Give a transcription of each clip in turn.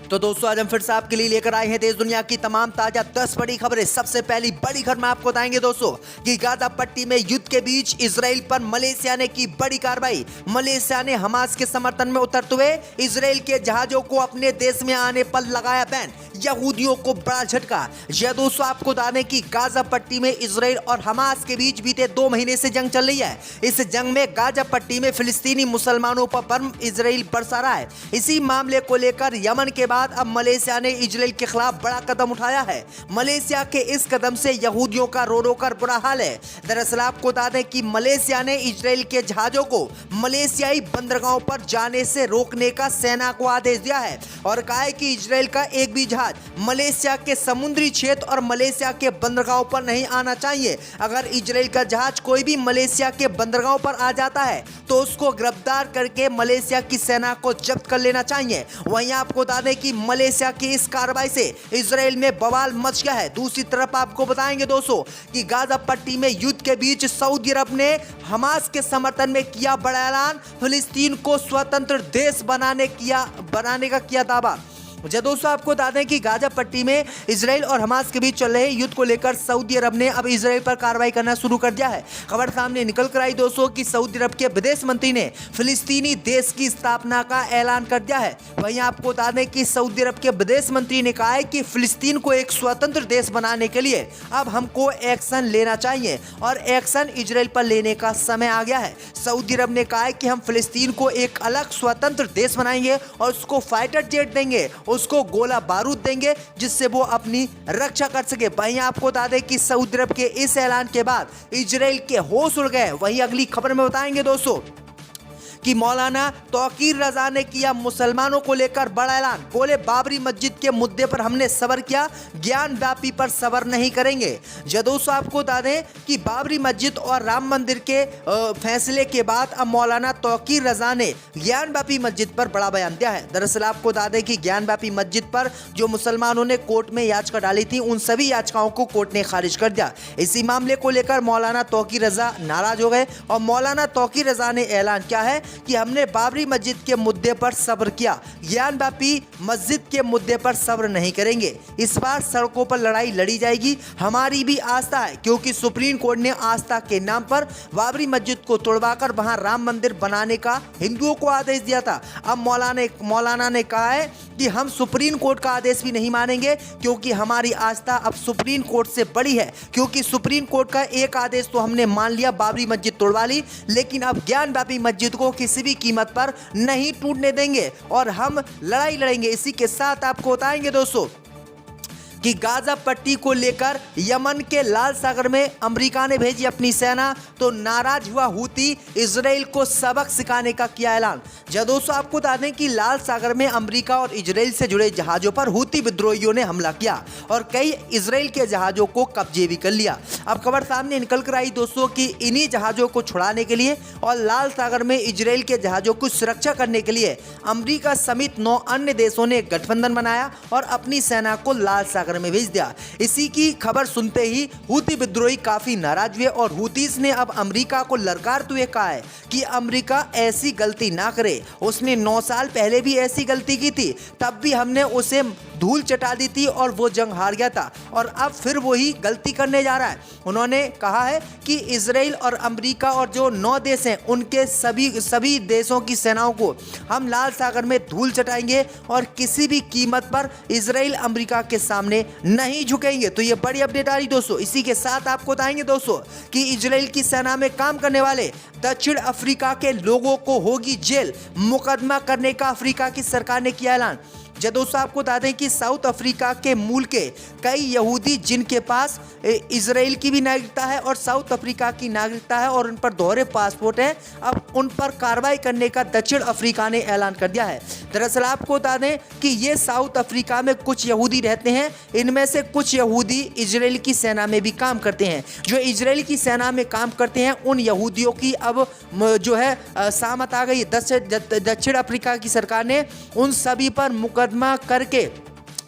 तो दोस्तों आज हम फिर से आपके लिए लेकर आए हैं देश दुनिया की तमाम ताजा 10 बड़ी खबरें। सबसे पहली बड़ी खबर में आपको बताएंगे दोस्तों कि गाजा पट्टी में युद्ध के बीच इजराइल पर मलेशिया ने की बड़ी कार्रवाई। मलेशिया ने हमास के समर्थन में उतरते हुए इजराइल के जहाजों को अपने देश में आने पर लगाया बैन। यहूदियों को बड़ा झटका। यह दोस्तों आपको बता दें कि गाजा पट्टी में इजराइल और हमास के बीच बीते 2 महीने से जंग चल रही है। इस जंग में गाजा पट्टी में फिलिस्तीनी मुसलमानों पर बम इजराइल बरसा रहा है। इसी मामले को लेकर यमन के बाद अब मलेशिया ने इजराइल के खिलाफ बड़ा कदम उठाया है। मलेशिया के इस कदम से यहूदियों का रो रो कर बुरा हाल है। दरअसल आपको बता दें कि मलेशिया ने इजराइल के जहाजों को मलेशियाई बंदरगाहों पर जाने से रोकने का सेना को आदेश दिया है और कहा है कि इजराइल का एक भी जहाज मलेशिया के समुद्री क्षेत्र और मलेशिया के बंदरगाहों पर नहीं आना चाहिए। अगर इजराइल का जहाज कोई भी मलेशिया के बंदरगाहों पर आ जाता है तो उसको गिरफ्तार करके मलेशिया की सेना को जब्त कर लेना चाहिए। वहीं आपको बता दें कि मलेशिया की इस कार्रवाई से इजराइल में बवाल मच गया है। दूसरी तरफ आपको बताएंगे दोस्तों कि गाजा पट्टी में युद्ध के बीच सऊदी अरब ने हमास के समर्थन में किया बड़ा ऐलान। फिलिस्तीन को स्वतंत्र देश बनाने का किया दावा। दोस्तों आपको बता दें कि गाजा पट्टी में इजराइल और हमास के बीच चल रहे युद्ध को लेकर सऊदी अरब ने अब इजराइल पर कार्रवाई करना शुरू कर दिया है। खबर सामने निकल कर आई दोस्तों कि सऊदी अरब के विदेश मंत्री ने फिलिस्तीनी देश की स्थापना का ऐलान कर दिया है। वहीं आपको बता दें कि सऊदी अरब के विदेश मंत्री ने कहा है कि फिलिस्तीन को एक स्वतंत्र देश बनाने के लिए अब हमको एक्शन लेना चाहिए और एक्शन इजराइल पर लेने का समय आ गया है। सऊदी अरब ने कहा है कि हम फिलिस्तीन को एक अलग स्वतंत्र देश बनाएंगे और उसको फाइटर जेट देंगे, उसको गोला बारूद देंगे जिससे वो अपनी रक्षा कर सके। वहीं आपको बता दें कि सऊदी अरब के इस ऐलान के बाद इजराइल के होश उड़ गए। वहीं अगली खबर में बताएंगे दोस्तों कि मौलाना तौकीर रजा ने किया मुसलमानों को लेकर बड़ा ऐलान। बोले बाबरी मस्जिद के मुद्दे पर हमने सब्र किया, ज्ञान व्यापी पर सब्र नहीं करेंगे। दोस्तों आपको बता दें कि बाबरी मस्जिद और राम मंदिर के फैसले के बाद अब मौलाना तौकीर रजा ने ज्ञान व्यापी मस्जिद पर बड़ा बयान दिया है। दरअसल आपको बता दें कि ज्ञान व्यापी मस्जिद पर जो मुसलमानों ने कोर्ट में याचिका डाली थी उन सभी याचिकाओं को कोर्ट ने खारिज कर दिया। इसी मामले को लेकर मौलाना तौकीर रजा नाराज हो गए और मौलाना तौकीर रजा ने ऐलान किया है कि हमने बाबरी मस्जिद के मुद्दे पर सब्र किया, ज्ञान व्यापी मस्जिद के मुद्दे पर सब्र नहीं करेंगे। इस बार सड़कों पर लड़ाई लड़ी जाएगी। हमारी भी आस्था है क्योंकि सुप्रीम कोर्ट ने आस्था के नाम पर बाबरी मस्जिद को तोड़वाकर वहां राम मंदिर बनाने का हिंदुओं को आदेश दिया था। अब मौलाना ने कहा है कि हम सुप्रीम कोर्ट का आदेश भी नहीं मानेंगे क्योंकि हमारी आस्था अब सुप्रीम कोर्ट से बड़ी है। क्योंकि सुप्रीम कोर्ट का एक आदेश तो हमने मान लिया, बाबरी मस्जिद तोड़वा ली, लेकिन अब ज्ञान व्यापी मस्जिद को किसी भी कीमत पर नहीं टूटने देंगे और हम लड़ाई लड़ेंगे। इसी के साथ आपको बताएंगे दोस्तों कि गाजा पट्टी को लेकर यमन के लाल सागर में अमेरिका ने भेजी अपनी सेना तो नाराज हुआ हूती, इजराइल को सबक सिखाने का किया ऐलान। दोस्तों आपको बता दें कि लाल सागर में अमेरिका और इजराइल से जुड़े जहाजों पर हूती विद्रोहियों ने हमला किया और कई इजराइल के जहाजों को कब्जे भी कर लिया। अब खबर सामने निकल कर आई दोस्तों कि इन्हीं जहाजों को छुड़ाने के लिए और लाल सागर में इजराइल के जहाजों की सुरक्षा करने के लिए अमेरिका समेत 9 अन्य देशों ने गठबंधन बनाया और अपनी सेना को लाल सागर में भेज दिया। इसी की खबर सुनते ही हूती विद्रोही काफी नाराज हुए और हूतीस ने अब अमेरिका को ललकारते हुए कहा है कि अमेरिका ऐसी गलती ना करे। उसने 9 साल पहले भी ऐसी गलती की थी, तब भी हमने उसे धूल चटा दी थी और वो जंग हार गया था और अब फिर वही गलती करने जा रहा है। उन्होंने कहा है कि इजराइल और अमेरिका और जो 9 देश हैं उनके सभी देशों की सेनाओं को हम लाल सागर में धूल चटाएंगे और किसी भी कीमत पर इजराइल अमेरिका के सामने नहीं झुकेंगे। तो ये बड़ी अपडेट आ रही दोस्तों। इसी के साथ आपको बताएंगे दोस्तों कि इजराइल की सेना में काम करने वाले दक्षिण अफ्रीका के लोगों को होगी जेल, मुकदमा करने का अफ्रीका की सरकार ने किया ऐलान। दोस्तों आपको बता दें कि साउथ अफ्रीका के मूल के कई यहूदी जिनके पास इजराइल की भी नागरिकता है और साउथ अफ्रीका की नागरिकता है और उन पर दोहरे पासपोर्ट है, अब उन पर कार्रवाई करने का दक्षिण अफ्रीका ने ऐलान कर दिया है। दरअसल आपको बता दें कि ये साउथ अफ्रीका में कुछ यहूदी रहते हैं, इनमें से कुछ यहूदी इजराइल की सेना में भी काम करते हैं। जो इजराइल की सेना में काम करते हैं उन यहूदियों की अब जो है सामत आ गई। दक्षिण अफ्रीका की सरकार ने उन सभी पर मुकदमा करके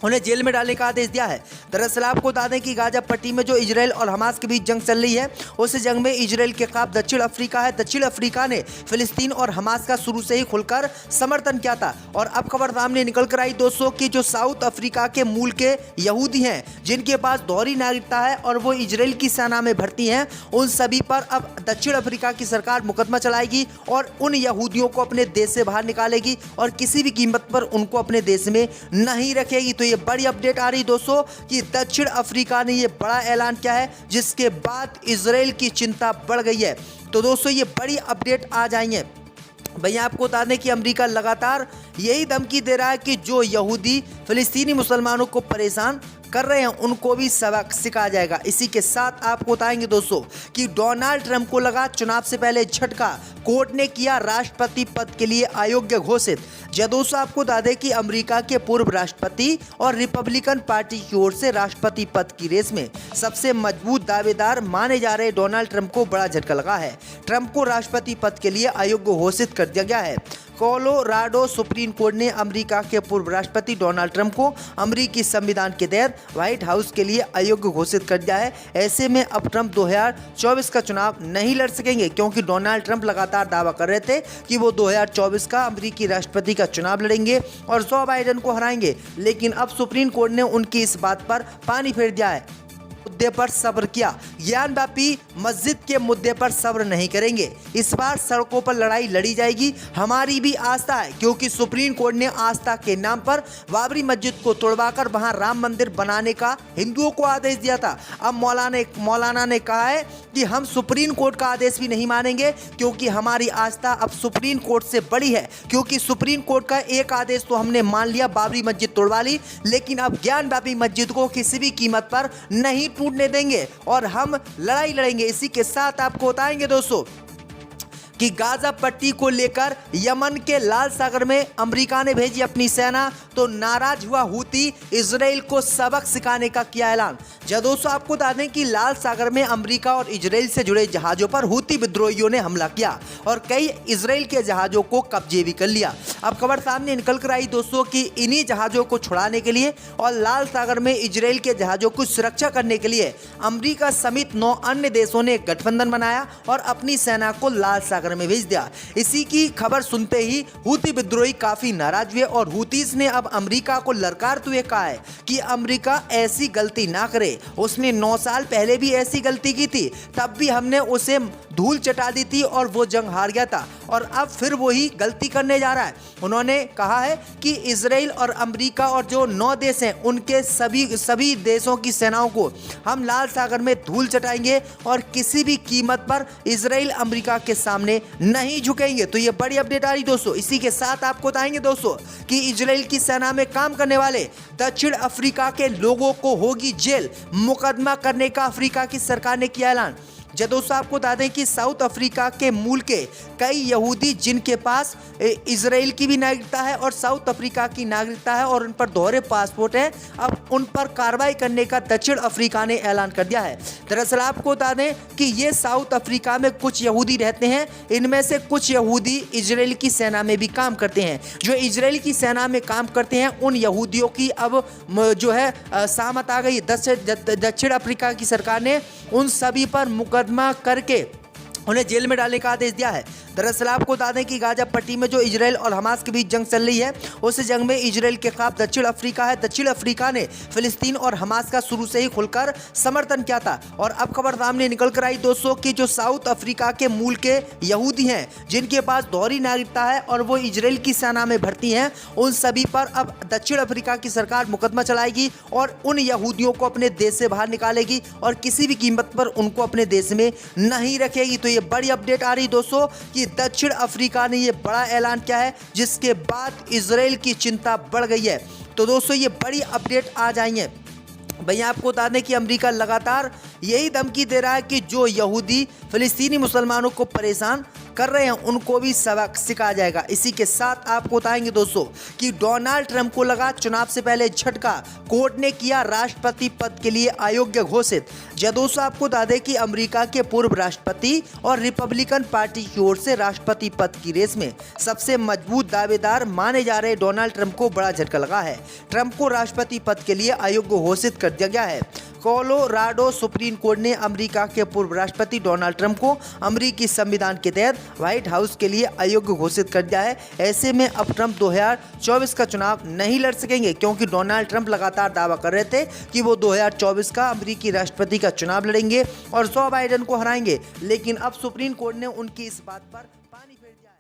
उन्हें जेल में डालने का आदेश दिया है। दरअसल आपको बता दें कि गाजा पट्टी में जो इजराइल और हमास के बीच जंग चल रही है, उस जंग में इजराइल के खिलाफ दक्षिण अफ्रीका है। दक्षिण अफ्रीका ने फिलिस्तीन और हमास का शुरू से ही खुलकर समर्थन किया था। और अब खबर सामने निकल कर आई दोस्तों कि जो साउथ अफ्रीका के मूल के यहूदी हैं, जिनके पास दोहरी नागरिकता है और वो इजराइल की सेना में भर्ती हैं, उन सभी पर अब दक्षिण अफ्रीका की सरकार मुकदमा चलाएगी और उन यहूदियों को अपने देश से बाहर निकालेगी और किसी भी कीमत पर उनको अपने देश में नहीं रखेगी। तो ये बड़ी अपडेट आ रही दोस्तों कि दक्षिण अफ्रीका ने ये बड़ा ऐलान किया है, जिसके बाद इजराइल की चिंता बढ़ गई है। तो दोस्तों ये बड़ी अपडेट आ जाई है। भैया आपको बता दें कि अमेरिका लगातार यही धमकी दे रहा है कि जो यहूदी फिलिस्तीनी मुसलमानों को परेशान कर रहे हैं उनको भी सबक सिखाया जाएगा। इसी के साथ आपको बताएंगे दोस्तों कि डोनाल्ड ट्रंप को लगा चुनाव से पहले झटका, कोर्ट ने किया राष्ट्रपति पद के लिए अयोग्य घोषित। दोस्तों आपको बता दें कि अमेरिका के पूर्व राष्ट्रपति और रिपब्लिकन पार्टी की ओर से राष्ट्रपति पद की रेस में सबसे मजबूत दावेदार माने जा रहे डोनाल्ड ट्रंप को बड़ा झटका लगा है। ट्रंप को राष्ट्रपति पद के लिए अयोग्य घोषित कर दिया गया है। कोलोराडो सुप्रीम कोर्ट ने अमेरिका के पूर्व राष्ट्रपति डोनाल्ड ट्रंप को अमेरिकी संविधान के तहत व्हाइट हाउस के लिए अयोग्य घोषित कर दिया है। ऐसे में अब ट्रंप 2024 का चुनाव नहीं लड़ सकेंगे, क्योंकि डोनाल्ड ट्रंप लगातार दावा कर रहे थे कि वो 2024 का अमेरिकी राष्ट्रपति का चुनाव लड़ेंगे और जो बाइडेन को हराएंगे। लेकिन अब सुप्रीम कोर्ट ने उनकी इस बात पर पानी फेर दिया है। मुद्दे पर सब्र किया, ज्ञानव्यापी मस्जिद के मुद्दे पर सब्र नहीं करेंगे। इस बार सड़कों पर लड़ाई लड़ी जाएगी, हमारी भी आस्था है, क्योंकि सुप्रीम कोर्ट ने आस्था के नाम पर बाबरी मस्जिद को तोड़वाकर वहां राम मंदिर बनाने का हिंदुओं को आदेश दिया था। अब मौलाना ने कहा है कि हम सुप्रीम कोर्ट का आदेश भी नहीं मानेंगे, क्योंकि हमारी आस्था अब सुप्रीम कोर्ट से बड़ी है। क्योंकि सुप्रीम कोर्ट का एक आदेश तो हमने मान लिया, बाबरी मस्जिद तोड़वा ली, लेकिन अब ज्ञानव्यापी मस्जिद को किसी भी कीमत पर नहीं टूटने देंगे और हम लड़ाई लड़ेंगे। इसी के साथ आपको बताएंगे दोस्तों कि गाजा पट्टी को लेकर यमन के लाल सागर में अमेरिका ने भेजी अपनी सेना, तो नाराज हुआ हूती, इजराइल को सबक सिखाने का किया ऐलान। दोस्तों आपको बता दें कि लाल सागर में अमेरिका और इजराइल से जुड़े जहाजों पर हूती विद्रोहियों ने हमला किया और कई इजराइल के जहाजों को कब्जे भी कर लिया। अब खबर सामने निकल कर आई दोस्तों कि इन्हीं जहाजों को छुड़ाने के लिए और लाल सागर में इजराइल के जहाजों की सुरक्षा करने के लिए अमेरिका समेत 9 अन्य देशों ने एक गठबंधन बनाया और अपनी सेना को लाल सागर में भेज दिया। इसी की खबर सुनते ही हूती विद्रोही काफी नाराज हुए और हूतीस ने अब अमेरिका को ललकारते हुए कहा है कि अमेरिका ऐसी गलती ना करे। उसने 9 साल पहले भी ऐसी गलती की थी, तब भी हमने उसे धूल चटा दी थी और वो जंग हार गया था, और अब फिर वही गलती करने जा रहा है। उन्होंने कहा है कि इजराइल और अमेरिका और जो 9 देश हैं उनके सभी देशों की सेनाओं को हम लाल सागर में धूल चटाएंगे और किसी भी कीमत पर इजराइल अमेरिका के सामने नहीं झुकेंगे। तो ये बड़ी अपडेट आ रही दोस्तों। इसी के साथ आपको बताएंगे दोस्तों कि इजराइल की सेना में काम करने वाले दक्षिण अफ्रीका के लोगों को होगी जेल, मुकदमा करने का अफ्रीका की सरकार ने किया ऐलान। दोस्तों आपको बता दें कि साउथ अफ्रीका के मूल के कई यहूदी जिनके पास इजराइल की भी नागरिकता है और साउथ अफ्रीका की नागरिकता है और उन पर दोहरे पासपोर्ट है, अब उन पर कार्रवाई करने का दक्षिण अफ्रीका ने ऐलान कर दिया है। दरअसल आपको बता दें कि ये साउथ अफ्रीका में कुछ यहूदी रहते हैं, इनमें से कुछ यहूदी इजराइल की सेना में भी काम करते हैं। जो इजराइल की सेना में काम करते हैं उन यहूदियों की अब जो है सहमत आ गई। दक्षिण अफ्रीका की सरकार ने उन सभी पर मुकदमा करके उन्हें जेल में डालने का आदेश दिया है। दरअसल आपको बता दें कि गाजा पट्टी में जो इजराइल और हमास के बीच जंग चल रही है, उस जंग में इजराइल के खिलाफ दक्षिण अफ्रीका है। दक्षिण अफ्रीका ने फिलिस्तीन और हमास का शुरू से ही खुलकर समर्थन किया था। और अब खबर सामने निकल कर आई दोस्तों कि जो साउथ अफ्रीका के मूल के यहूदी हैं, जिनके पास दोहरी नागरिकता है और वो इजराइल की सेना में भर्ती हैं, उन सभी पर अब दक्षिण अफ्रीका की सरकार मुकदमा चलाएगी और उन यहूदियों को अपने देश से बाहर निकालेगी और किसी भी कीमत पर उनको अपने देश में नहीं रखेगी। तो ये बड़ी अपडेट आ रही दोस्तों कि दक्षिण अफ्रीका ने ये बड़ा ऐलान किया है, जिसके बाद इजराइल की चिंता बढ़ गई है। तो दोस्तों ये बड़ी अपडेट आ जाएंगे। भैया आपको बता दें कि अमेरिका लगातार यही धमकी दे रहा है कि जो यहूदी फिलिस्तीनी मुसलमानों को परेशान कर रहे हैं उनको भी सबक सिखाया जाएगा। इसी के साथ आपको बताएंगे दोस्तों कि डोनाल्ड ट्रंप को लगा चुनाव से पहले झटका, कोर्ट ने किया राष्ट्रपति पद के लिए अयोग्य घोषित। जब दोस्तों आपको बता दें कि अमेरिका के पूर्व राष्ट्रपति और रिपब्लिकन पार्टी की ओर से राष्ट्रपति पद की रेस में सबसे मजबूत दावेदार माने जा रहे डोनाल्ड ट्रंप को बड़ा झटका लगा है। ट्रंप को राष्ट्रपति पद के लिए अयोग्य घोषित कर दिया गया है। कोलोराडो सुप्रीम कोर्ट ने अमेरिका के पूर्व राष्ट्रपति डोनाल्ड ट्रंप को अमेरिकी संविधान के तहत व्हाइट हाउस के लिए अयोग्य घोषित कर दिया है। ऐसे में अब ट्रंप 2024 का चुनाव नहीं लड़ सकेंगे, क्योंकि डोनाल्ड ट्रंप लगातार दावा कर रहे थे कि वो 2024 का अमेरिकी राष्ट्रपति का चुनाव लड़ेंगे और जो बाइडेन को हराएंगे। लेकिन अब सुप्रीम कोर्ट ने उनकी इस बात पर पानी फेर दिया है।